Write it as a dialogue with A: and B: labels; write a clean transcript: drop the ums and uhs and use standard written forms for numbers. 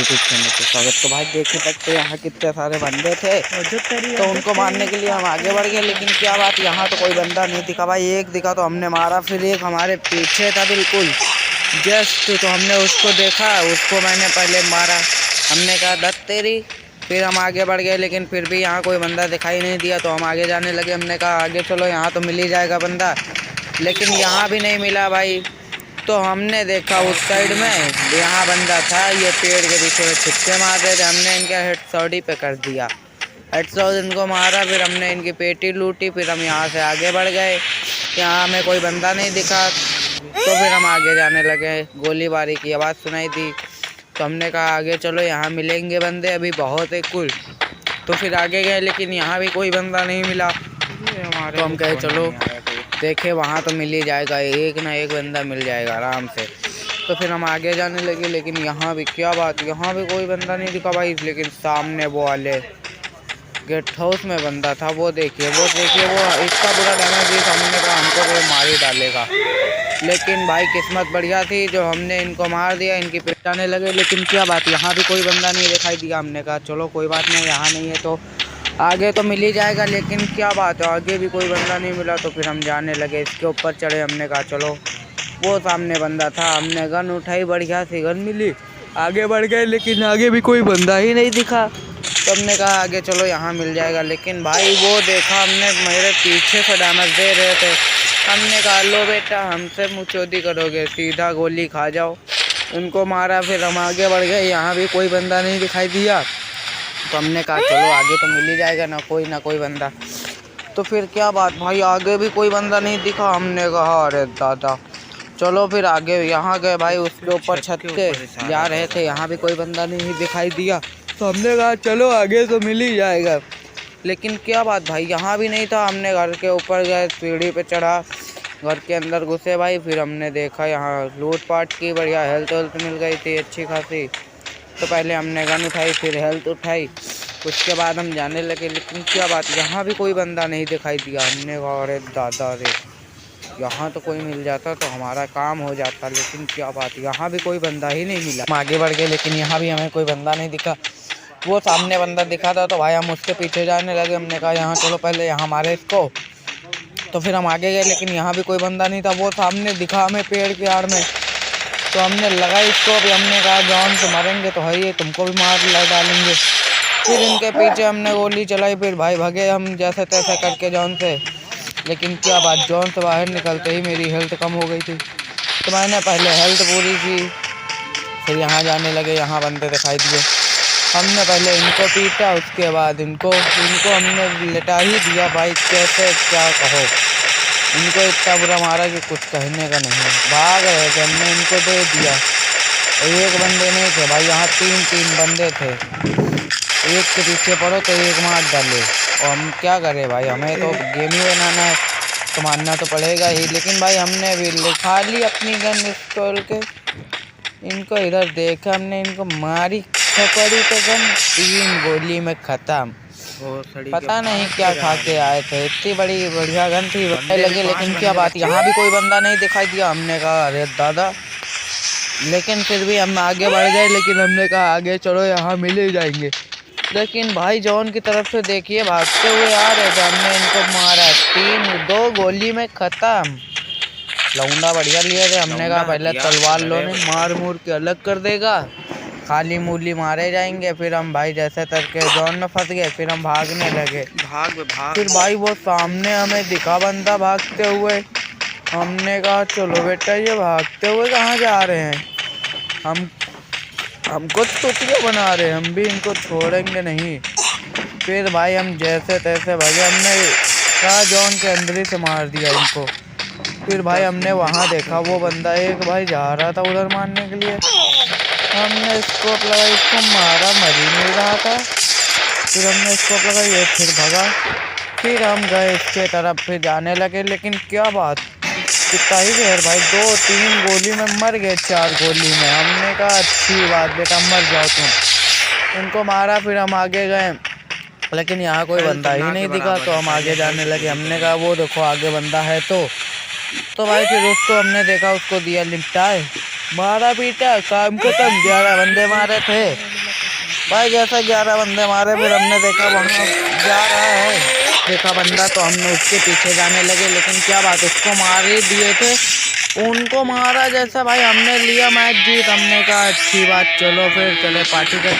A: YouTube channel पे स्वागत। तो भाई देख ही सकते यहाँ कितने सारे बंदे थे, तो उनको मारने के लिए हम आगे बढ़ गए। लेकिन क्या बात, यहाँ तो कोई बंदा नहीं दिखा भाई। एक दिखा तो हमने मारा, फिर एक हमारे पीछे था बिल्कुल जस्ट, तो हमने उसको देखा, उसको मैंने पहले मारा। हमने कहा दत्त तेरी। फिर हम आगे बढ़ गए, लेकिन फिर भी यहाँ कोई बंदा दिखाई नहीं दिया, तो हम आगे जाने लगे। हमने कहा आगे चलो, यहाँ तो मिल ही जाएगा बंदा, लेकिन यहाँ भी नहीं मिला भाई। तो हमने देखा उस साइड में यहाँ बंदा था, ये पेड़ के पीछे में छिक्के मार रहे थे। हमने इनका हेड पे कर दिया, हेड इनको मारा, फिर हमने इनकी पेटी लूटी। फिर हम यहाँ से आगे बढ़ गए, यहाँ हमें कोई बंदा नहीं दिखा, तो फिर हम आगे जाने लगे। गोलीबारी की आवाज़ सुनाई दी, तो हमने कहा आगे चलो, यहाँ मिलेंगे बंदे अभी बहुत है कुल। तो फिर आगे गए, लेकिन यहाँ भी कोई बंदा नहीं मिला। तो हम कहे चलो देखे, वहाँ तो मिल ही जाएगा, एक ना एक बंदा मिल जाएगा आराम से। तो फिर हम आगे जाने लगे, लेकिन यहाँ भी क्या बात, यहाँ भी कोई बंदा नहीं दिखा भाई। लेकिन सामने वो वाले गेट हाउस में बंदा था, वो देखिए वो इतना बुरा डैमेज दी, हमने कहा हमको तो मार ही डालेगा। लेकिन भाई किस्मत बढ़िया थी, जो हमने इनको मार दिया, इनकी पहचाने लगे। लेकिन क्या बात, यहाँ भी कोई बंदा नहीं दिखाई दिया। हमने कहा चलो कोई बात नहीं, यहाँ नहीं है तो आगे तो मिल ही जाएगा। लेकिन क्या बात है, आगे भी कोई बंदा नहीं मिला। तो फिर हम जाने लगे, इसके ऊपर चढ़े। हमने कहा चलो, वो सामने बंदा था, हमने गन उठाई, बढ़िया सी गन मिली, आगे बढ़ गए। लेकिन आगे भी कोई बंदा ही नहीं दिखा, तो हमने कहा आगे चलो, यहाँ मिल जाएगा। लेकिन भाई वो देखा हमने, मेरे पीछे से डैमेज दे रहे थे। हमने कहा लो बेटा, हमसे मुँहचोदी करोगे, सीधा गोली खा जाओ। उनको मारा, फिर हम आगे बढ़ गए, यहाँ भी कोई बंदा नहीं दिखाई दिया। तो हमने कहा चलो आगे तो मिल ही जाएगा, ना कोई बंदा। तो फिर क्या बात भाई, आगे भी कोई बंदा नहीं दिखा। हमने कहा अरे दादा, चलो फिर आगे यहाँ गए भाई, उसके ऊपर छत पे जा रहे थे, यहाँ भी कोई बंदा नहीं दिखाई दिया। तो हमने कहा चलो आगे तो मिल ही जाएगा। लेकिन क्या बात भाई, यहाँ भी नहीं था। हमने घर के ऊपर गए, सीढ़ी पे चढ़ा, घर के अंदर घुसे भाई। फिर हमने देखा यहाँ लूटपाट की, बढ़िया हेल्थ मिल गई थी अच्छी खासी। तो पहले हमने गन उठाई, फिर हेल्थ उठाई, उसके बाद हम जाने लगे। लेकिन क्या बात, यहाँ भी कोई बंदा नहीं दिखाई दिया। हमने कहा अरे दादा रे, यहाँ तो कोई मिल जाता तो हमारा काम हो जाता। लेकिन क्या बात, यहाँ भी कोई बंदा ही नहीं मिला। हम आगे बढ़ गए, लेकिन यहाँ भी हमें कोई बंदा नहीं दिखा। वो सामने बंदा दिखा था, तो भाई हम उसके पीछे जाने लगे। हमने कहा यहाँ चलो, पहले यहाँ मारे इसको। तो फिर हम आगे गए, लेकिन यहाँ भी कोई बंदा नहीं था। वो सामने दिखा हमें पेड़ की आड़ में, तो हमने लगाई इसको भी। हमने कहा जॉन तो मरेंगे तो है ही, तुमको भी मार डालेंगे। फिर इनके पीछे हमने गोली चलाई, फिर भाई भगे हम जैसे तैसे करके जॉन से। लेकिन क्या बात, जॉन से बाहर निकलते ही मेरी हेल्थ कम हो गई थी, तो मैंने पहले हेल्थ पूरी की। फिर यहाँ जाने लगे, यहाँ बंदे दिखाई दिए। हमने पहले इनको पीटा, उसके बाद इनको हमने लिटा ही दिया भाई। कैसे क्या कहो, इनको इतना बुरा मारा कि कुछ कहने का नहीं। भाग रहे थे, हमने इनको दे दिया। एक बंदे नहीं थे भाई, यहाँ तीन बंदे थे। एक के पीछे पड़ो तो एक मार डाले, और हम क्या करें भाई, हमें तो गेम ही बनाना है, तो मारना तो पड़ेगा ही। लेकिन भाई हमने भी लिखा ली अपनी गन स्टॉल के। इनको इधर देखा, हमने इनको मारी खपड़ी तो गन, 3 गोली में ख़त्म। पता नहीं क्या खा के आए थे, इतनी बड़ी बढ़िया गन थी लगे। लेकिन क्या बात, यहाँ भी कोई बंदा नहीं दिखाई दिया। हमने कहा अरे दादा, लेकिन फिर भी हम आगे बढ़ गए। लेकिन हमने कहा आगे चलो, यहाँ मिल ही जाएंगे। लेकिन भाई जॉन की तरफ से देखिए भागते हुए आ रहे थे, हमने इनको मारा, 2 गोली में ख़त्म। लौंडा बढ़िया लिए थे। हमने कहा पहले तलवार लो, ने मार मूर के अलग कर देगा, खाली मूली मारे जाएंगे। फिर हम भाई जैसे करके जॉन में फंस गए, फिर हम भागने लगे। भाग फिर भाई वो सामने हमें दिखा बंदा भागते हुए। हमने कहा चलो बेटा, ये भागते हुए कहाँ जा रहे हैं, हमको चुतिया बना रहे, हम भी इनको छोड़ेंगे नहीं। फिर भाई हम जैसे तैसे भागे, हमने कहा जॉन के अंदर ही से मार दिया इनको। फिर भाई हमने वहाँ देखा, वो बंदा एक भाई जा रहा था उधर मारने के लिए। हमने स्कोप लगाई, इसको मारा, मर ही नहीं रहा था। फिर हमने स्कोप लगाई, ये फिर भगा। फिर हम गए इसके तरफ, फिर जाने लगे। लेकिन क्या बात, कितना ही देर भाई, 2-3 गोली में मर गए, 4 गोली में। हमने कहा अच्छी बात बेटा, मर जाओ तुम। उनको मारा, फिर हम आगे गए, लेकिन यहाँ कोई बंदा ही नहीं दिखा। तो हम आगे जाने लगे। हमने कहा वो देखो आगे बंदा है। तो भाई फिर उसको हमने देखा, उसको दिया लिपटाए। मारा पीटा, काम खत्म। 11 बंदे मारे थे भाई। जैसे 11 बंदे मारे, फिर हमने देखा वहाँ जा रहा है, देखा बंदा, तो हमने उसके पीछे जाने लगे। लेकिन क्या बात, उसको मार ही दिए थे। उनको मारा जैसा भाई, हमने लिया मैच जीत। हमने कहा अच्छी बात, चलो फिर चले पार्टी कर।